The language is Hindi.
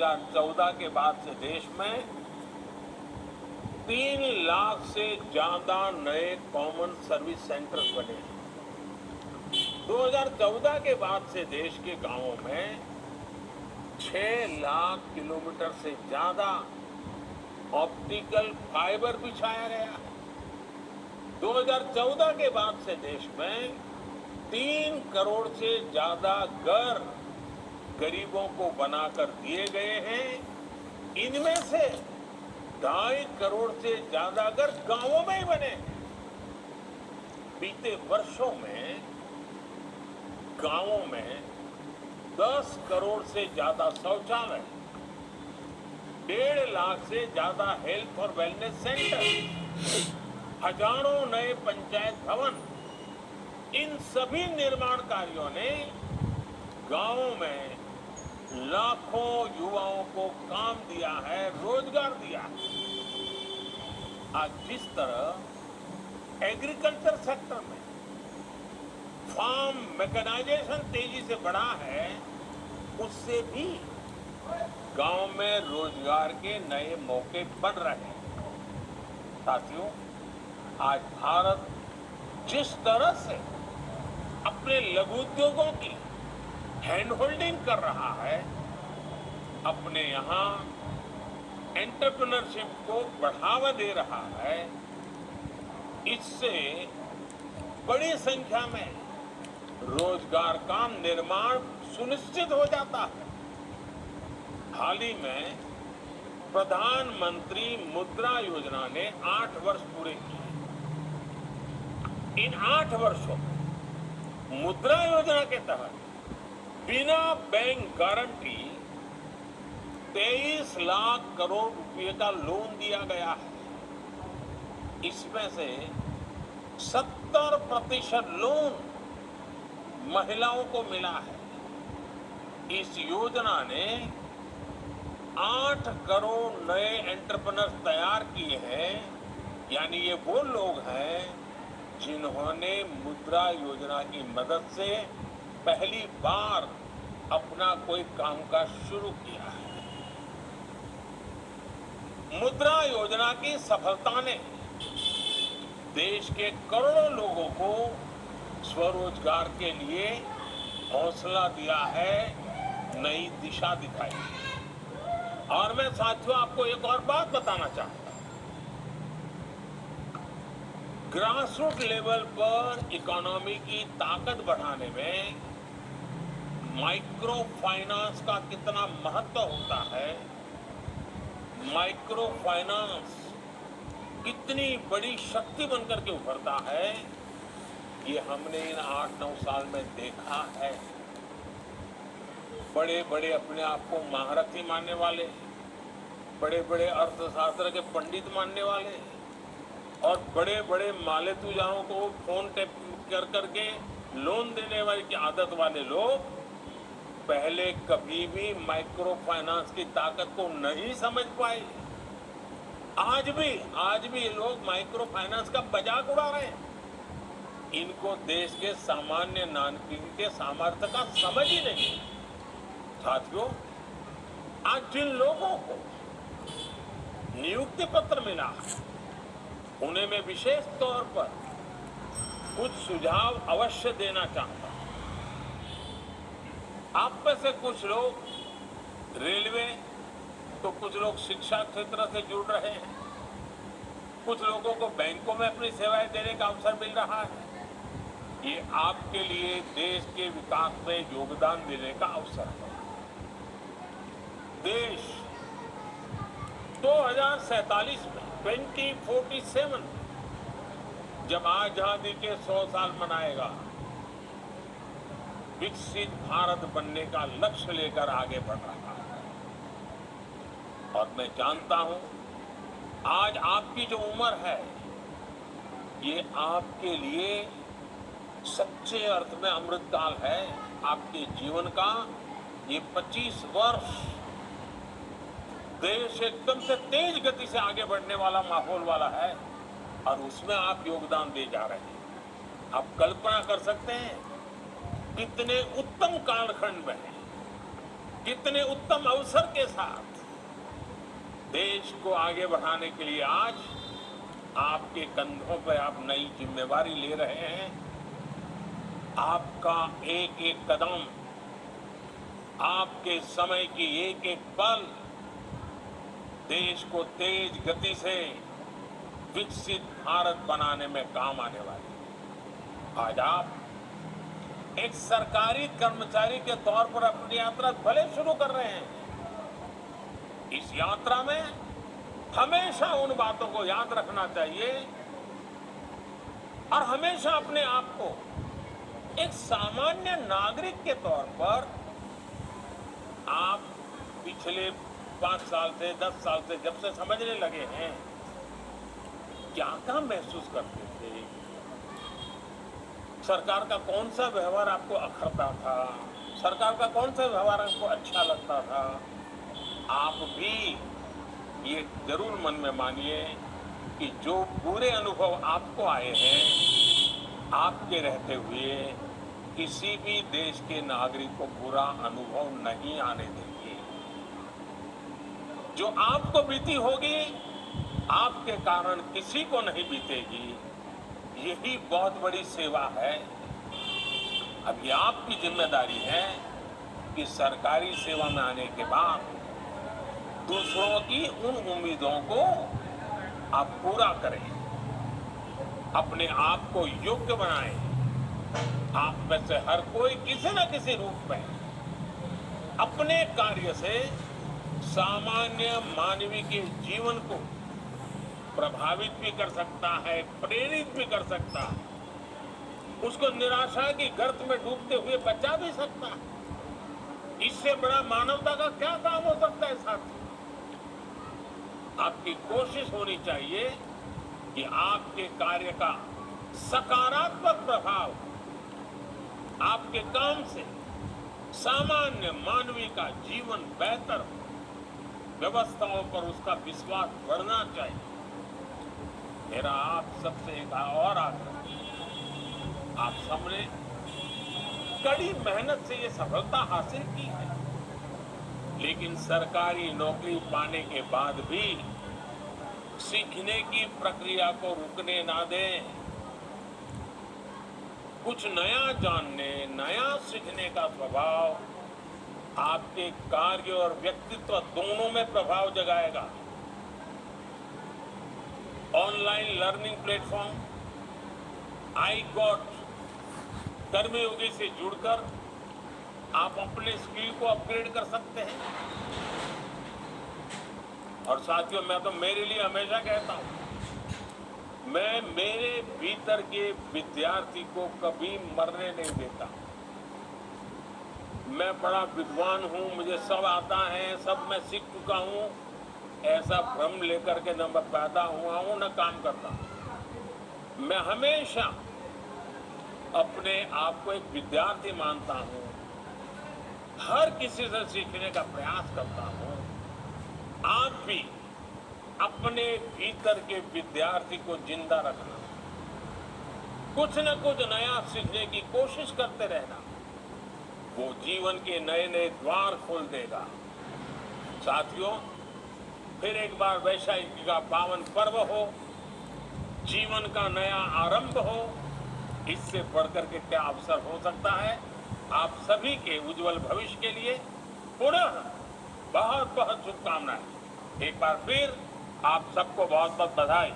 2014 के बाद से देश में 3 लाख से ज्यादा नए कॉमन सर्विस सेंटर्स बने हैं। 2014 के बाद से देश के गांवों में 6 लाख किलोमीटर से ज्यादा ऑप्टिकल फाइबर बिछाया गया है। 2014 के बाद से देश में 3 करोड़ से ज्यादा घर गरीबों को बनाकर दिए गए हैं। इनमें से 2.5 करोड़ से ज्यादा घर गांवों में ही बने हैं। बीते वर्षों में गांवों में 10 करोड़ से ज्यादा शौचालय, 1.5 लाख से ज्यादा हेल्थ और वेलनेस सेंटर, हजारों नए पंचायत भवन, इन सभी निर्माण कार्यों ने गांवों में लाखों युवाओं को काम दिया है, रोजगार दिया है। आज जिस तरह एग्रीकल्चर सेक्टर में फार्म मैकेनाइजेशन तेजी से बढ़ा है, उससे भी गांव में रोजगार के नए मौके बन रहे हैं। साथियों, आज भारत जिस तरह से अपने लघु उद्योगों की हैंड होल्डिंग कर रहा है, अपने यहाँ एंटरप्रेन्योरशिप को बढ़ावा दे रहा है, इससे बड़ी संख्या में रोजगार का निर्माण सुनिश्चित हो जाता है। हाल ही में प्रधानमंत्री मुद्रा योजना ने 8 वर्ष पूरे किए। इन 8 वर्षों में मुद्रा योजना के तहत बिना बैंक गारंटी 23 लाख करोड़ रुपए का लोन दिया गया है। इसमें से 70% लोन महिलाओं को मिला है। इस योजना ने 8 करोड़ नए एंटरप्रेन्योर्स तैयार किए हैं। यानी ये वो लोग हैं जिन्होंने मुद्रा योजना की मदद से पहली बार अपना कोई कामकाज शुरू किया है। मुद्रा योजना की सफलता ने देश के करोड़ों लोगों को स्वरोजगार के लिए हौसला दिया है, नई दिशा दिखाई है। और मैं साथियों आपको एक और बात बताना चाहता हूं। ग्रासरूट लेवल पर इकोनॉमी की ताकत बढ़ाने में माइक्रो फाइनेंस का कितना महत्व होता है, माइक्रो फाइनेंस कितनी बड़ी शक्ति बनकर के उभरता है, ये हमने इन 8-9 साल में देखा है। बड़े बड़े अपने आप को महारथी मानने वाले, बड़े बड़े अर्थशास्त्र के पंडित मानने वाले और बड़े बड़े मालेतुजाओं को फोन टेप कर करके लोन देने वाली की आदत वाले लोग पहले कभी भी माइक्रो फाइनेंस की ताकत को नहीं समझ पाए। आज भी ये लोग माइक्रो फाइनेंस का मजाक उड़ा रहे हैं। इनको देश के सामान्य नागरिक के सामर्थ्य का समझ ही नहीं। साथियों, आज जिन लोगों को नियुक्ति पत्र मिला, उन्हें मैं विशेष तौर पर कुछ सुझाव अवश्य देना चाहता हूं। आप में से कुछ लोग रेलवे, तो कुछ लोग शिक्षा क्षेत्र से जुड़ रहे हैं, कुछ लोगों को बैंकों में अपनी सेवाएं देने का अवसर मिल रहा है। ये आपके लिए देश के विकास में योगदान देने का अवसर है। देश 2047 में 2047 जब आजादी के 100 साल मनाएगा, विकसित भारत बनने का लक्ष्य लेकर आगे बढ़ रहा है। और मैं जानता हूं, आज आपकी जो उम्र है, ये आपके लिए सच्चे अर्थ में अमृतकाल है। आपके जीवन का ये 25 वर्ष देश एकदम से तेज गति से आगे बढ़ने वाला माहौल वाला है और उसमें आप योगदान दे जा रहे हैं। आप कल्पना कर सकते हैं कितने उत्तम कालखंड में है। कितने उत्तम अवसर के साथ देश को आगे बढ़ाने के लिए आज आपके कंधों पर आप नई जिम्मेवारी ले रहे हैं। आपका एक एक कदम, आपके समय की एक एक पल देश को तेज गति से विकसित भारत बनाने में काम आने वाली है। आज आप एक सरकारी कर्मचारी के तौर पर अपनी यात्रा भले शुरू कर रहे हैं। इस यात्रा में हमेशा उन बातों को याद रखना चाहिए और हमेशा अपने आप को एक सामान्य नागरिक के तौर पर आप पिछले 5 साल से 10 साल से जब से समझने लगे हैं, क्या महसूस करते थे, सरकार का कौन सा व्यवहार आपको अखरता था, सरकार का कौन सा व्यवहार आपको अच्छा लगता था। आप भी ये जरूर मन में मानिए कि जो बुरे अनुभव आपको आए हैं, आपके रहते हुए किसी भी देश के नागरिक को बुरा अनुभव नहीं आने देंगे। जो आपको बीती होगी, आपके कारण किसी को नहीं बीतेगी। यही बहुत बड़ी सेवा है। अब ये आपकी जिम्मेदारी है कि सरकारी सेवा में आने के बाद दूसरों की उन उम्मीदों को आप पूरा करें, अपने आप को योग्य बनाएं। आप में से हर कोई किसी न किसी रूप में अपने कार्य से सामान्य मानवीय के जीवन को प्रभावित भी कर सकता है, प्रेरित भी कर सकता है, उसको निराशा की गर्त में डूबते हुए बचा भी सकता है। इससे बड़ा मानवता का क्या काम हो सकता है साथी। आपकी कोशिश होनी चाहिए कि आपके कार्य का सकारात्मक प्रभाव आपके काम से सामान्य मानवीय का जीवन बेहतर हो, व्यवस्थाओं पर उसका विश्वास बढ़ना चाहिए। मेरा आप सबसे एक और आग्रह, आप सबने कड़ी मेहनत से ये सफलता हासिल की है, लेकिन सरकारी नौकरी पाने के बाद भी सीखने की प्रक्रिया को रुकने ना दें। कुछ नया जानने, नया सीखने का स्वभाव आपके कार्य और व्यक्तित्व दोनों में प्रभाव जगाएगा। ऑनलाइन लर्निंग प्लेटफॉर्म iGOT कर्मयोगी से जुड़कर आप अपने स्किल को अपग्रेड कर सकते हैं। और साथियों, मैं तो मेरे लिए हमेशा कहता हूं, मैं मेरे भीतर के विद्यार्थी को कभी मरने नहीं देता। मैं बड़ा विद्वान हूं, मुझे सब आता है, सब मैं सीख चुका हूं, ऐसा भ्रम लेकर के न मैं पैदा हुआ हूं न काम करता हूं। मैं हमेशा अपने आप को एक विद्यार्थी मानता हूं, हर किसी से सीखने का प्रयास करता हूं। आप भी अपने भीतर के विद्यार्थी को जिंदा रखना, कुछ न कुछ नया सीखने की कोशिश करते रहना, वो जीवन के नए नए द्वार खोल देगा। साथियों, फिर एक बार वैशाखी का पावन पर्व हो, जीवन का नया आरंभ हो, इससे बढ़कर के क्या अवसर हो सकता है। आप सभी के उज्जवल भविष्य के लिए पुनः बहुत बहुत शुभकामनाएं। एक बार फिर आप सबको बहुत बहुत बधाई।